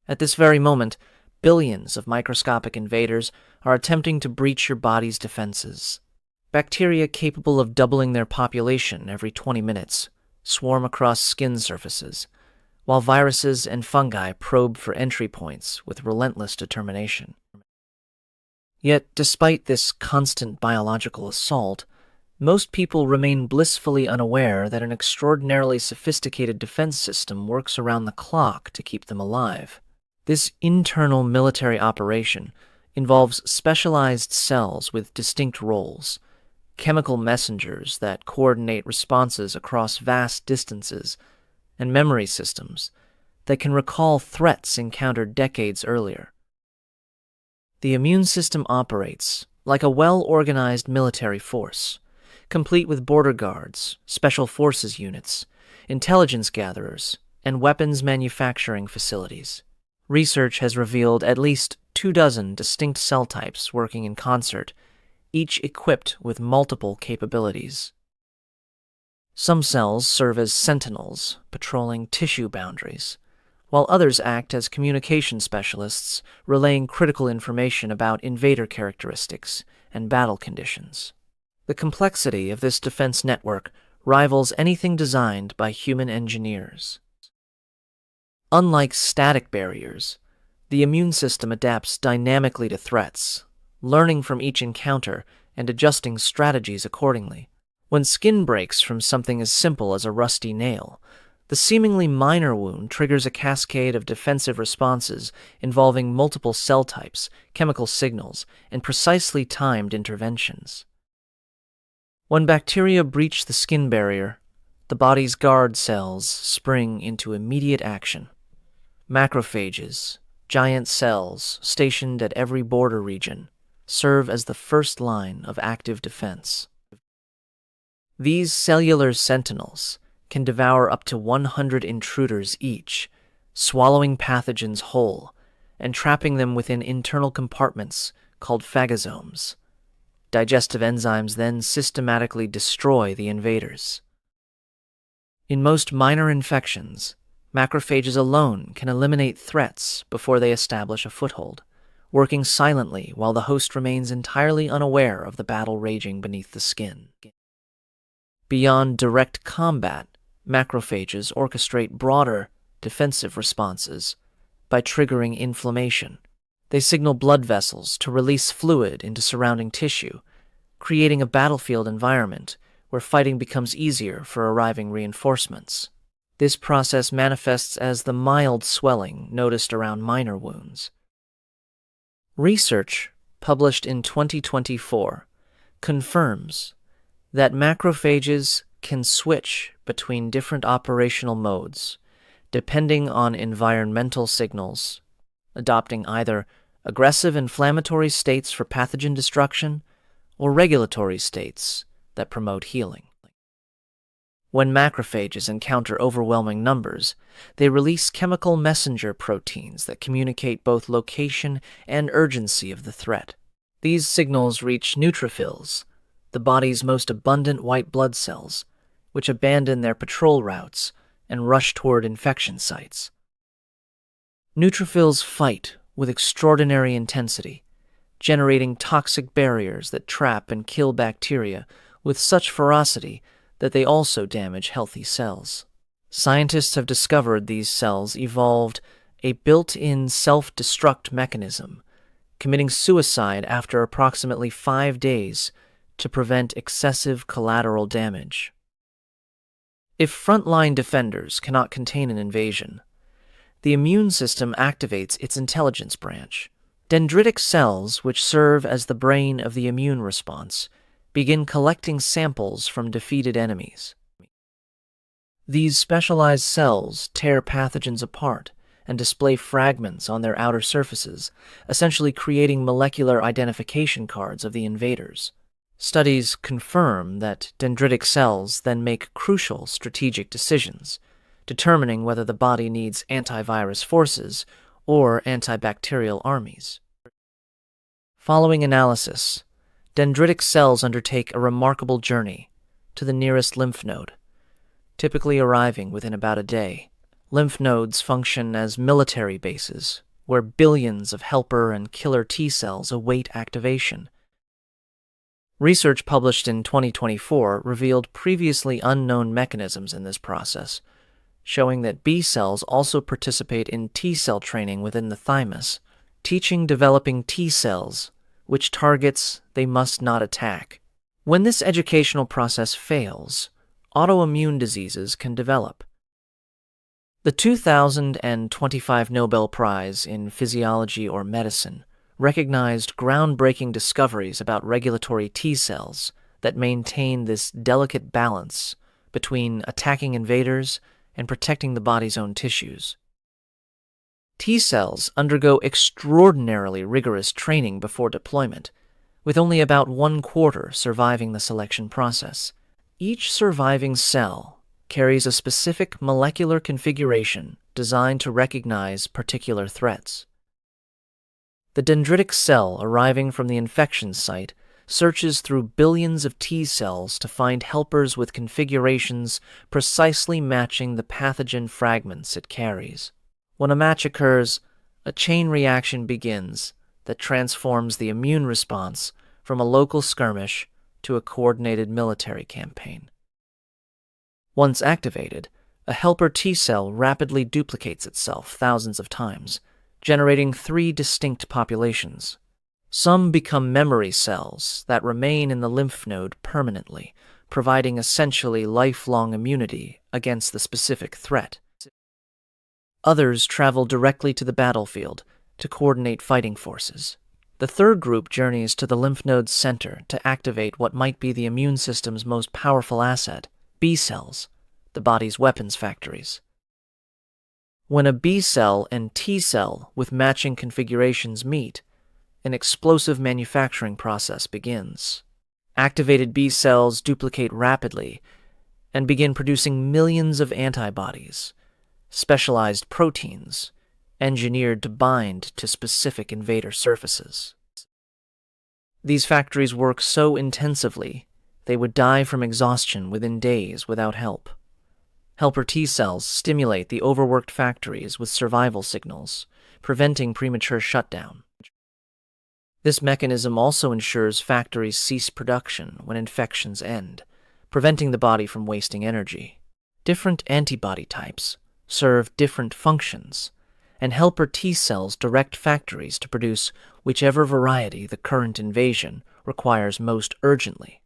At this very moment, billions of microscopic invaders are attempting to breach your body's defenses. Bacteria capable of doubling their population every 20 minutes swarm across skin surfaces, while viruses and fungi probe for entry points with relentless determination. Yet, despite this constant biological assault, most people remain blissfully unaware that an extraordinarily sophisticated defense system works around the clock to keep them alive. This internal military operation involves specialized cells with distinct roles, chemical messengers that coordinate responses across vast distances, and memory systems that can recall threats encountered decades earlier. The immune system operates like a well-organized military force, complete with border guards, special forces units, intelligence gatherers, and weapons manufacturing facilities. Research has revealed at least 24 distinct cell types working in concert, each equipped with multiple capabilities. Some cells serve as sentinels, patrolling tissue boundaries, while others act as communication specialists, relaying critical information about invader characteristics and battle conditions. The complexity of this defense network rivals anything designed by human engineers. Unlike static barriers, the immune system adapts dynamically to threats, learning from each encounter and adjusting strategies accordingly. When skin breaks from something as simple as a rusty nail, the seemingly minor wound triggers a cascade of defensive responses involving multiple cell types, chemical signals, and precisely timed interventions. When bacteria breach the skin barrier, the body's guard cells spring into immediate action. Macrophages, giant cells stationed at every border region, serve as the first line of active defense. These cellular sentinels can devour up to 100 intruders each, swallowing pathogens whole and trapping them within internal compartments called phagosomes. Digestive enzymes then systematically destroy the invaders. In most minor infections, macrophages alone can eliminate threats before they establish a foothold, working silently while the host remains entirely unaware of the battle raging beneath the skin. Beyond direct combat, macrophages orchestrate broader, defensive responses by triggering inflammation. They signal blood vessels to release fluid into surrounding tissue, creating a battlefield environment where fighting becomes easier for arriving reinforcements. This process manifests as the mild swelling noticed around minor wounds. Research published in 2024 confirms that macrophages can switch between different operational modes depending on environmental signals, adopting either aggressive inflammatory states for pathogen destruction or regulatory states that promote healing. When macrophages encounter overwhelming numbers, they release chemical messenger proteins that communicate both location and urgency of the threat. These signals reach neutrophils, the body's most abundant white blood cells, which abandon their patrol routes and rush toward infection sites. Neutrophils fight with extraordinary intensity, generating toxic barriers that trap and kill bacteria with such ferocity that they also damage healthy cells. Scientists have discovered these cells evolved a built-in self-destruct mechanism, committing suicide after approximately 5 days to prevent excessive collateral damage. If frontline defenders cannot contain an invasion, the immune system activates its intelligence branch. Dendritic cells, which serve as the brain of the immune response, begin collecting samples from defeated enemies. These specialized cells tear pathogens apart and display fragments on their outer surfaces, essentially creating molecular identification cards of the invaders. Studies confirm that dendritic cells then make crucial strategic decisions, determining whether the body needs antivirus forces or antibacterial armies. Following analysis, dendritic cells undertake a remarkable journey to the nearest lymph node, typically arriving within about a day, Lymph nodes function as military bases, where billions of helper and killer T cells await activation. Research published in 2024 revealed previously unknown mechanisms in this process, showing that B cells also participate in T cell training within the thymus, teaching developing T cells which targets they must not attack. When this educational process fails, autoimmune diseases can develop. The 2025 Nobel Prize in Physiology or Medicine recognized groundbreaking discoveries about regulatory T cells that maintain this delicate balance between attacking invaders and protecting the body's own tissues. T cells undergo extraordinarily rigorous training before deployment, with only about 1/4 surviving the selection process. Each surviving cell carries a specific molecular configuration designed to recognize particular threats. The dendritic cell arriving from the infection site searches through billions of T cells to find helpers with configurations precisely matching the pathogen fragments it carries. When a match occurs, a chain reaction begins that transforms the immune response from a local skirmish to a coordinated military campaign. Once activated, a helper T cell rapidly duplicates itself thousands of times, generating 3 distinct populations. Some become memory cells that remain in the lymph node permanently, providing essentially lifelong immunity against the specific threat. Others travel directly to the battlefield to coordinate fighting forces. The third group journeys to the lymph node's center to activate what might be the immune system's most powerful asset, B cells, the body's weapons factories. When a B cell and T cell with matching configurations meet, an explosive manufacturing process begins. Activated B cells duplicate rapidly and begin producing millions of antibodies, specialized proteins, engineered to bind to specific invader surfaces. These factories work so intensively, they would die from exhaustion within days without help. Helper T cells stimulate the overworked factories with survival signals, preventing premature shutdown. This mechanism also ensures factories cease production when infections end, preventing the body from wasting energy. Different antibody types serve different functions, and helper T cells direct factories to produce whichever variety the current invasion requires most urgently.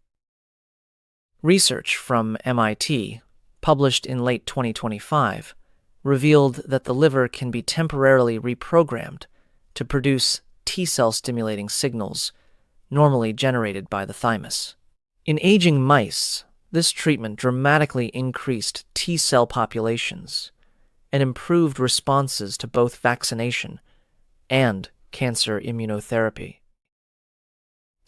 Research from MIT, published in late 2025, revealed that the liver can be temporarily reprogrammed to produce T cell stimulating signals normally generated by the thymus. In aging mice, this treatment dramatically increased T cell populations and improved responses to both vaccination and cancer immunotherapy.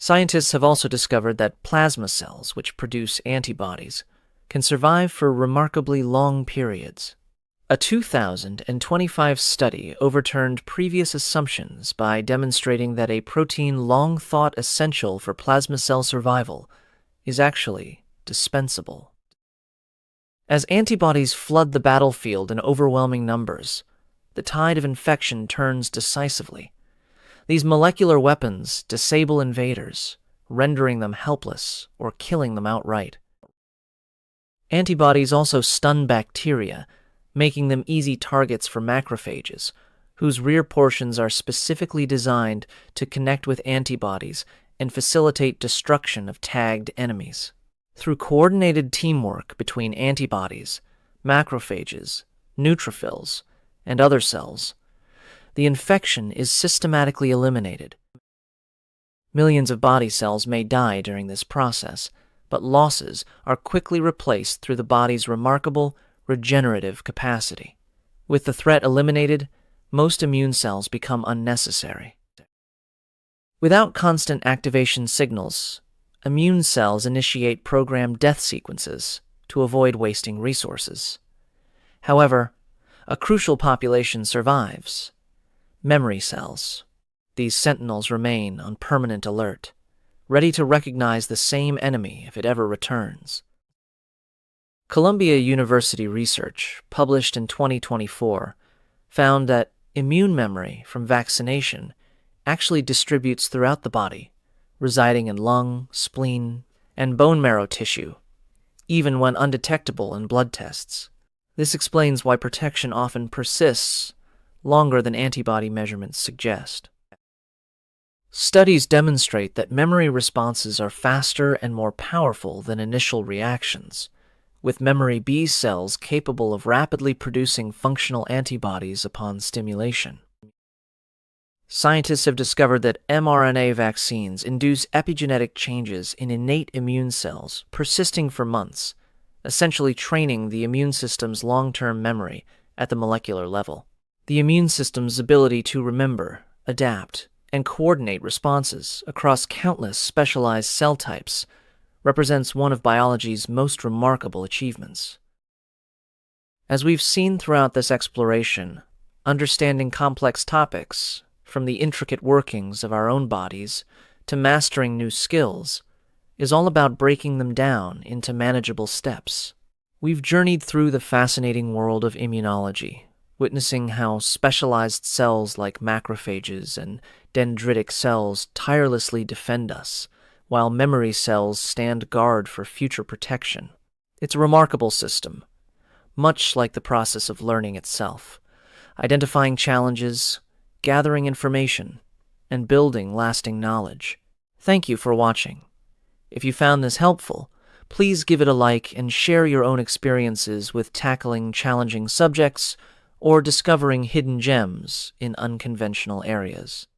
Scientists have also discovered that plasma cells, which produce antibodies, can survive for remarkably long periods. A 2025 study overturned previous assumptions by demonstrating that a protein long thought essential for plasma cell survival is actually dispensable. As antibodies flood the battlefield in overwhelming numbers, the tide of infection turns decisively. These molecular weapons disable invaders, rendering them helpless or killing them outright. Antibodies also stun bacteria, making them easy targets for macrophages, whose rear portions are specifically designed to connect with antibodies and facilitate destruction of tagged enemies. Through coordinated teamwork between antibodies, macrophages, neutrophils, and other cells, the infection is systematically eliminated. Millions of body cells may die during this process, but losses are quickly replaced through the body's remarkable regenerative capacity. With the threat eliminated, most immune cells become unnecessary. Without constant activation signals, immune cells initiate programmed death sequences to avoid wasting resources. However, a crucial population survives: memory cells. These sentinels remain on permanent alert, ready to recognize the same enemy if it ever returns. Columbia University research, published in 2024, found that immune memory from vaccination actually distributes throughout the body, residing in lung, spleen, and bone marrow tissue, even when undetectable in blood tests. This explains why protection often persists longer than antibody measurements suggest. Studies demonstrate that memory responses are faster and more powerful than initial reactions, with memory B cells capable of rapidly producing functional antibodies upon stimulation. Scientists have discovered that mRNA vaccines induce epigenetic changes in innate immune cells persisting for months, essentially training the immune system's long-term memory at the molecular level. The immune system's ability to remember, adapt, and coordinate responses across countless specialized cell types represents one of biology's most remarkable achievements. As we've seen throughout this exploration, understanding complex topics, from the intricate workings of our own bodies to mastering new skills, is all about breaking them down into manageable steps. We've journeyed through the fascinating world of immunology, witnessing how specialized cells like macrophages and dendritic cells tirelessly defend us, while memory cells stand guard for future protection. It's a remarkable system, much like the process of learning itself, identifying challenges, gathering information, and building lasting knowledge. Thank you for watching. If you found this helpful, please give it a like and share your own experiences with tackling challenging subjects or discovering hidden gems in unconventional areas.